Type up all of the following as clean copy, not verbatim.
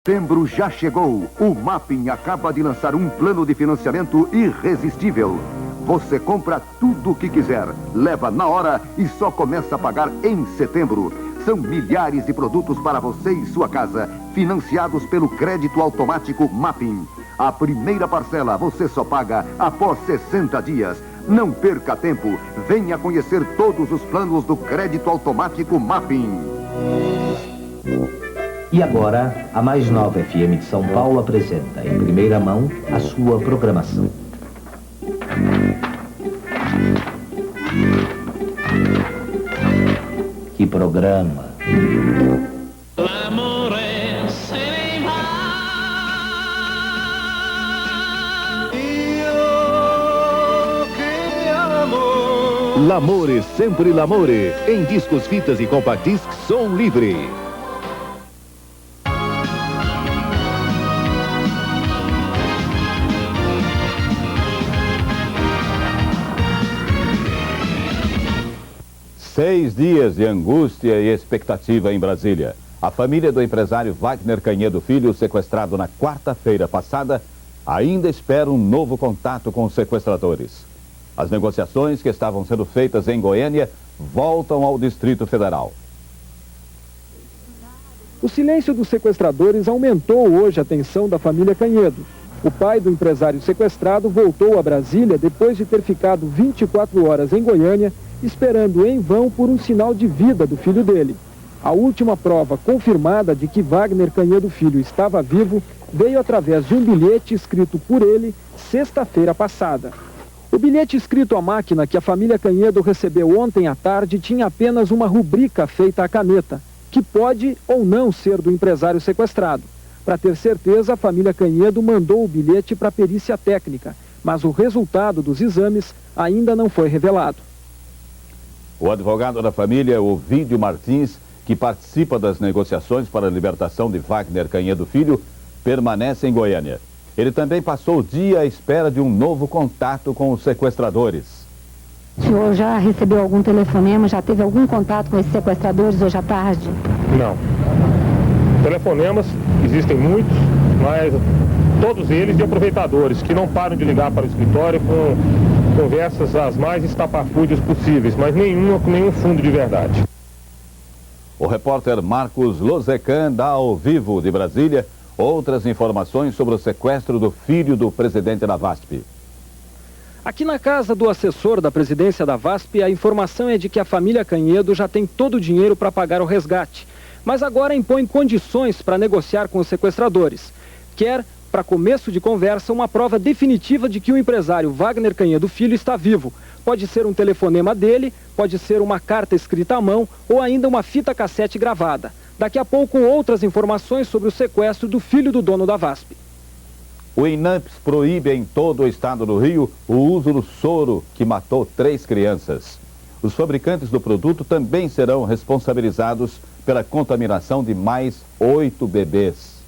Setembro já chegou. O Mapim acaba de lançar um plano de financiamento irresistível. Você compra tudo o que quiser, leva na hora e só começa a pagar em setembro. São milhares de produtos para você e sua casa, financiados pelo crédito automático Mapim. A primeira parcela você só paga após 60 dias. Não perca tempo. Venha conhecer todos os planos do crédito automático Mapim. E agora, a mais nova FM de São Paulo apresenta, em primeira mão, a sua programação. Que programa! L'amore, sempre l'amore. Em discos, fitas e compact discs, som livre. Seis dias de angústia e expectativa em Brasília. A família do empresário Wagner Canhedo Filho, sequestrado na quarta-feira passada, ainda espera um novo contato com os sequestradores. As negociações que estavam sendo feitas em Goiânia voltam ao Distrito Federal. O silêncio dos sequestradores aumentou hoje a tensão da família Canhedo. O pai do empresário sequestrado voltou a Brasília depois de ter ficado 24 horas em Goiânia, esperando em vão por um sinal de vida do filho dele. A última prova confirmada de que Wagner Canhedo Filho estava vivo veio através de um bilhete escrito por ele sexta-feira passada. O bilhete escrito à máquina que a família Canhedo recebeu ontem à tarde tinha apenas uma rubrica feita à caneta, que pode ou não ser do empresário sequestrado. Para ter certeza, a família Canhedo mandou o bilhete para a perícia técnica, mas o resultado dos exames ainda não foi revelado. O advogado da família, Ovídio Martins, que participa das negociações para a libertação de Wagner Canhedo Filho, permanece em Goiânia. Ele também passou o dia à espera de um novo contato com os sequestradores. O senhor já recebeu algum telefonema, já teve algum contato com esses sequestradores hoje à tarde? Não. Telefonemas existem muitos, mas todos eles de aproveitadores que não param de ligar para o escritório com conversas as mais estapafúrdias possíveis, mas nenhuma com nenhum fundo de verdade. O repórter Marcos Lozecan dá ao vivo de Brasília outras informações sobre o sequestro do filho do presidente da VASP. Aqui na casa do assessor da presidência da VASP, a informação é de que a família Canhedo já tem todo o dinheiro para pagar o resgate, mas agora impõe condições para negociar com os sequestradores. Quer, para começo de conversa, uma prova definitiva de que o empresário Wagner Canhedo Filho está vivo. Pode ser um telefonema dele, pode ser uma carta escrita à mão ou ainda uma fita cassete gravada. Daqui a pouco, outras informações sobre o sequestro do filho do dono da VASP. O INAMPS proíbe em todo o estado do Rio o uso do soro que matou 3 crianças. Os fabricantes do produto também serão responsabilizados pela contaminação de mais 8 bebês.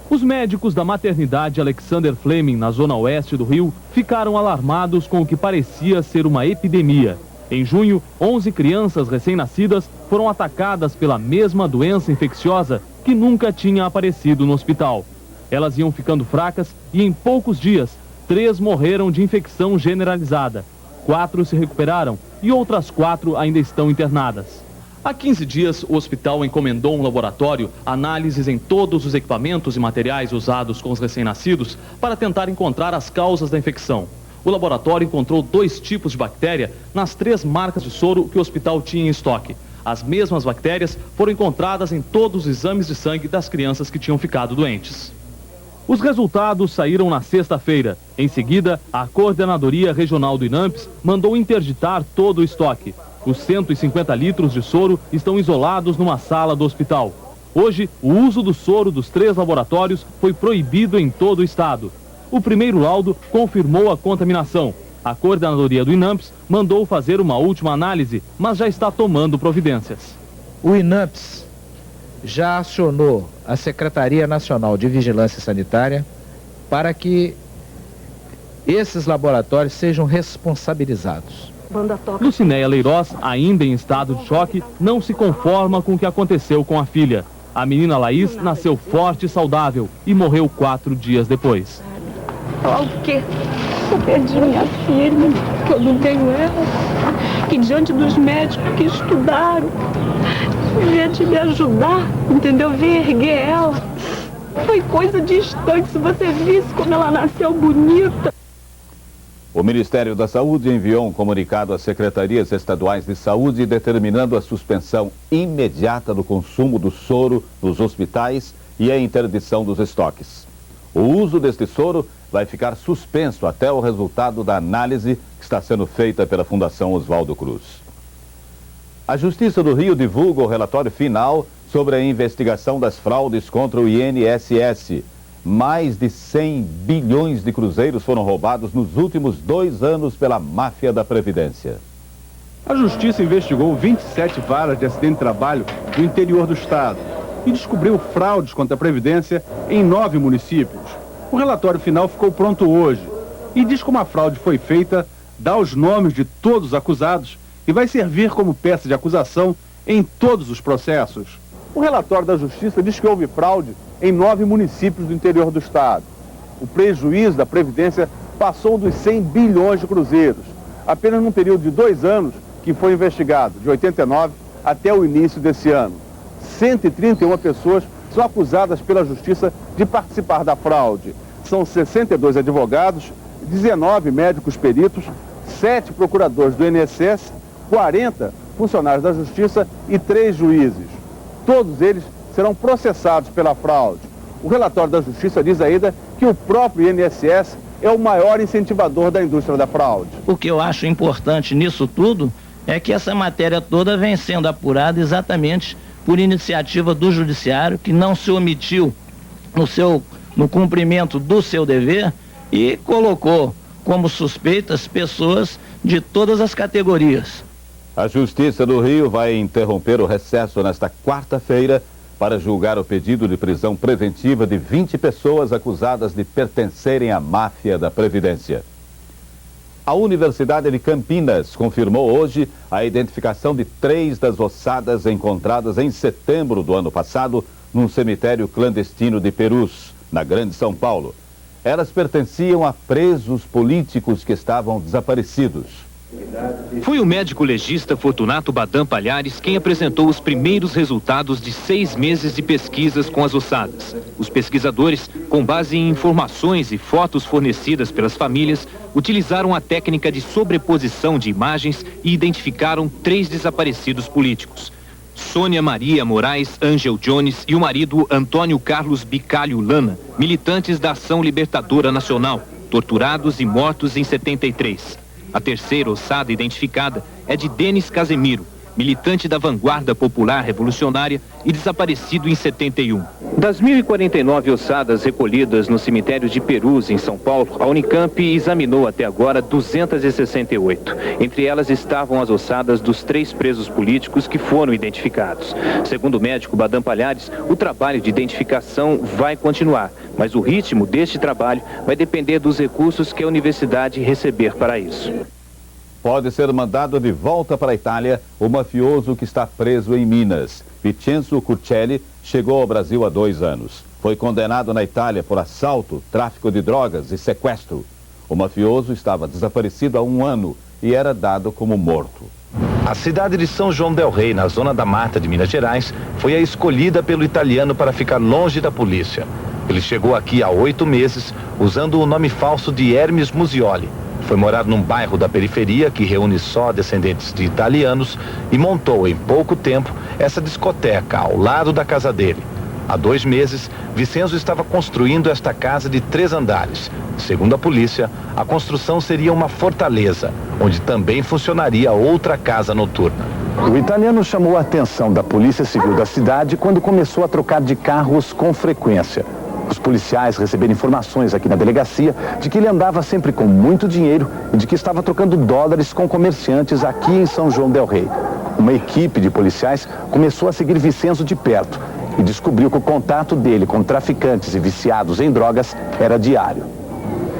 Os médicos da maternidade Alexander Fleming, na zona oeste do Rio, ficaram alarmados com o que parecia ser uma epidemia. Em junho, 11 crianças recém-nascidas foram atacadas pela mesma doença infecciosa que nunca tinha aparecido no hospital. Elas iam ficando fracas e em poucos dias, 3 morreram de infecção generalizada. 4 se recuperaram e outras 4 ainda estão internadas. Há 15 dias, o hospital encomendou um laboratório análises em todos os equipamentos e materiais usados com os recém-nascidos para tentar encontrar as causas da infecção. O laboratório encontrou 2 tipos de bactéria nas 3 marcas de soro que o hospital tinha em estoque. As mesmas bactérias foram encontradas em todos os exames de sangue das crianças que tinham ficado doentes. Os resultados saíram na sexta-feira. Em seguida, a Coordenadoria Regional do INAMPS mandou interditar todo o estoque. Os 150 litros de soro estão isolados numa sala do hospital. Hoje, o uso do soro dos 3 laboratórios foi proibido em todo o estado. O primeiro laudo confirmou a contaminação. A Coordenadoria do INAMPS mandou fazer uma última análise, mas já está tomando providências. O INAMPS já acionou a Secretaria Nacional de Vigilância Sanitária para que esses laboratórios sejam responsabilizados. Lucinéia Leiroz, ainda em estado de choque, não se conforma com o que aconteceu com a filha. A menina Laís nasceu forte e saudável e morreu 4 dias depois. Falar o quê? Eu perdi minha filha, que eu não tenho ela, que diante dos médicos que estudaram, em vez de me ajudar, entendeu? Vim erguer ela. Foi coisa distante, se você visse como ela nasceu bonita. O Ministério da Saúde enviou um comunicado às secretarias estaduais de saúde determinando a suspensão imediata do consumo do soro nos hospitais e a interdição dos estoques. O uso deste soro vai ficar suspenso até o resultado da análise que está sendo feita pela Fundação Oswaldo Cruz. A Justiça do Rio divulga o relatório final sobre a investigação das fraudes contra o INSS. Mais de 100 bilhões de cruzeiros foram roubados nos últimos 2 anos pela máfia da Previdência. A Justiça investigou 27 varas de acidente de trabalho no interior do estado e descobriu fraudes contra a Previdência em 9 municípios. O relatório final ficou pronto hoje e diz como a fraude foi feita, dá os nomes de todos os acusados e vai servir como peça de acusação em todos os processos. O relatório da Justiça diz que houve fraude em 9 municípios do interior do estado. O prejuízo da Previdência passou dos 100 bilhões de cruzeiros, apenas num período de 2 anos que foi investigado, de 89 até o início desse ano. 131 pessoas são acusadas pela Justiça de participar da fraude. São 62 advogados, 19 médicos peritos, 7 procuradores do INSS, 40 funcionários da Justiça e 3 juízes. Todos eles serão processados pela fraude. O relatório da Justiça diz ainda que o próprio INSS é o maior incentivador da indústria da fraude. O que eu acho importante nisso tudo é que essa matéria toda vem sendo apurada exatamente por iniciativa do Judiciário, que não se omitiu no cumprimento do seu dever e colocou como suspeitas pessoas de todas as categorias. A Justiça do Rio vai interromper o recesso nesta quarta-feira para julgar o pedido de prisão preventiva de 20 pessoas acusadas de pertencerem à máfia da Previdência. A Universidade de Campinas confirmou hoje a identificação de 3 das ossadas encontradas em setembro do ano passado num cemitério clandestino de Perus, na Grande São Paulo. Elas pertenciam a presos políticos que estavam desaparecidos. Foi o médico legista Fortunato Badam Palhares quem apresentou os primeiros resultados de 6 meses de pesquisas com as ossadas. Os pesquisadores, com base em informações e fotos fornecidas pelas famílias, utilizaram a técnica de sobreposição de imagens e identificaram 3 desaparecidos políticos. Sônia Maria Moraes Angel Jones e o marido Antônio Carlos Bicalho Lana, militantes da Ação Libertadora Nacional, torturados e mortos em 73. A terceira ossada identificada é de Denis Casemiro, militante da Vanguarda Popular Revolucionária e desaparecido em 71. Das 1.049 ossadas recolhidas no cemitério de Perus, em São Paulo, a Unicamp examinou até agora 268. Entre elas estavam as ossadas dos 3 presos políticos que foram identificados. Segundo o médico Badam Palhares, o trabalho de identificação vai continuar, mas o ritmo deste trabalho vai depender dos recursos que a universidade receber para isso. Pode ser mandado de volta para a Itália o mafioso que está preso em Minas. Vincenzo Curcelli chegou ao Brasil há 2 anos. Foi condenado na Itália por assalto, tráfico de drogas e sequestro. O mafioso estava desaparecido há 1 ano e era dado como morto. A cidade de São João del Rei, na Zona da Mata de Minas Gerais, foi a escolhida pelo italiano para ficar longe da polícia. Ele chegou aqui há 8 meses usando o nome falso de Hermes Musioli. Foi morar num bairro da periferia que reúne só descendentes de italianos e montou em pouco tempo essa discoteca ao lado da casa dele. Há 2 meses, Vincenzo estava construindo esta casa de 3 andares. Segundo a polícia, a construção seria uma fortaleza, onde também funcionaria outra casa noturna. O italiano chamou a atenção da Polícia Civil da cidade quando começou a trocar de carros com frequência. Os policiais receberam informações aqui na delegacia de que ele andava sempre com muito dinheiro e de que estava trocando dólares com comerciantes aqui em São João del Rei. Uma equipe de policiais começou a seguir Vincenzo de perto e descobriu que o contato dele com traficantes e viciados em drogas era diário.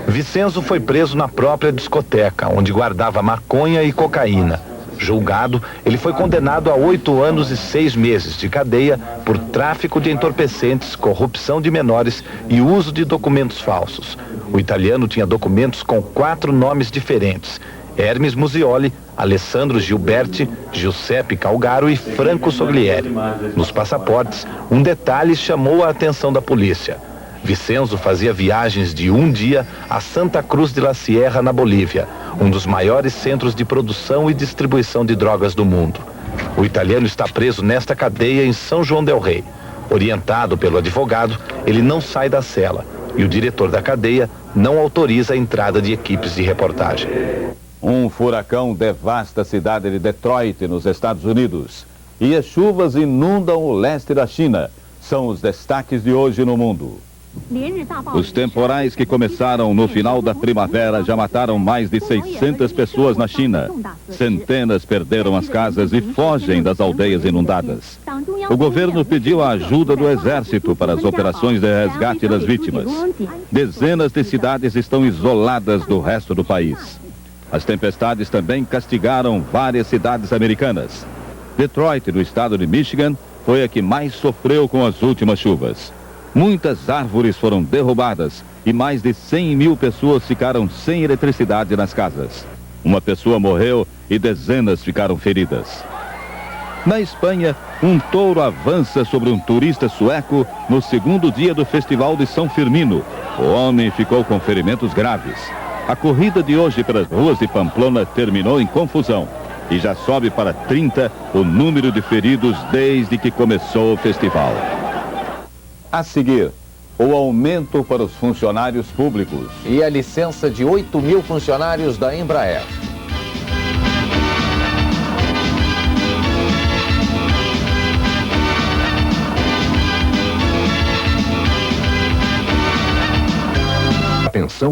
Vincenzo foi preso na própria discoteca, onde guardava maconha e cocaína. Julgado, ele foi condenado a 8 anos e 6 meses de cadeia por tráfico de entorpecentes, corrupção de menores e uso de documentos falsos. O italiano tinha documentos com 4 nomes diferentes: Hermes Musioli, Alessandro Gilberti, Giuseppe Calgaro e Franco Soglieri. Nos passaportes, um detalhe chamou a atenção da polícia. Vicenzo fazia viagens de um dia a Santa Cruz de la Sierra, na Bolívia, um dos maiores centros de produção e distribuição de drogas do mundo. O italiano está preso nesta cadeia em São João del Rei. Orientado pelo advogado, ele não sai da cela e o diretor da cadeia não autoriza a entrada de equipes de reportagem. Um furacão devasta a cidade de Detroit, nos Estados Unidos. E as chuvas inundam o leste da China. São os destaques de hoje no mundo. Os temporais que começaram no final da primavera já mataram mais de 600 pessoas na China. Centenas perderam as casas e fogem das aldeias inundadas. O governo pediu a ajuda do exército para as operações de resgate das vítimas. Dezenas de cidades estão isoladas do resto do país. As tempestades também castigaram várias cidades americanas. Detroit, no estado de Michigan, foi a que mais sofreu com as últimas chuvas. Muitas árvores foram derrubadas e mais de 100 mil pessoas ficaram sem eletricidade nas casas. Uma pessoa morreu e dezenas ficaram feridas. Na Espanha, um touro avança sobre um turista sueco no segundo dia do Festival de São Firmino. O homem ficou com ferimentos graves. A corrida de hoje pelas ruas de Pamplona terminou em confusão e já sobe para 30 o número de feridos desde que começou o festival. A seguir, o aumento para os funcionários públicos. E a licença de 8 mil funcionários da Embraer. Atenção.